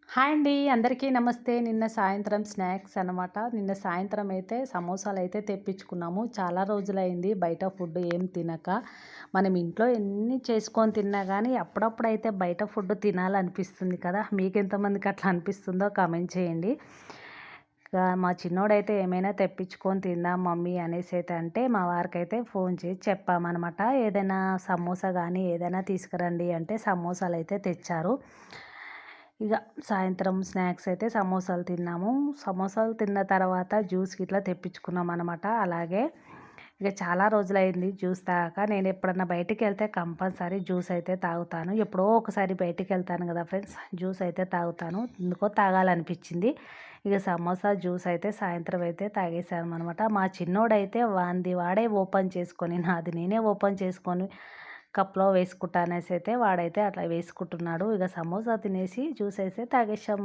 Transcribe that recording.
Hi అండి. అందరికీ నమస్తే. నిన్న సాయంత్రం స్నాక్స్ అనమాట. నిన్న సాయంత్రం అయితే సమోసాలైతే తెప్పించుకున్నాము. చాలా రోజులైంది బయట ఫుడ్ ఏం తినక. మనం ఇంట్లో ఎన్ని చేసుకొని తిన్నా గానీ అప్పుడప్పుడైతే బయట ఫుడ్ తినాలనిపిస్తుంది కదా! మీకెంతమందికి అట్లా అనిపిస్తుందో కామెంట్ చేయండి. మా చిన్నోడైతే ఏమైనా తెప్పించుకొని తిందాం మమ్మీ అనేసైతే అంటే మా వారికైతే ఫోన్ చేసి చెప్పామనమాట. ఏదైనా సమోసా గానీ ఏదైనా తీసుకురండి అంటే సమోసాలైతే తెచ్చారు. ఇగ సాయంత్రం స్నాక్స్ అయితే సమోసాలు తిన్నాము. సమోసాలు తిన్న తర్వాత జ్యూస్ గిట్లా తెప్పించుకున్నామనమాట. అలాగే ఇక చాలా రోజులైంది జ్యూస్ తాగాక. నేను ఎప్పుడన్నా బయటికెళ్తే కంపల్సరీ జ్యూస్ అయితే తాగుతాను. ఎప్పుడో ఒకసారి బయటికెళ్తాను కదా ఫ్రెండ్స్! జ్యూస్ అయితే తాగుతాను. ఎందుకో తాగాలనిపించింది. ఇక సమోసా జ్యూస్ అయితే సాయంత్రం అయితే తాగేసామనమాట. మా చిన్నోడైతే వానిది వాడే ఓపెన్ చేసుకొని నాది నేనే ఓపెన్ చేసుకొని కప్‌లో వేసుకుంటా అనేసి అయితే వాడైతే అట్లా వేసుకుంటున్నాడు. ఇక సమోసా తినేసి జ్యూస్ అయితే తాగేసాం.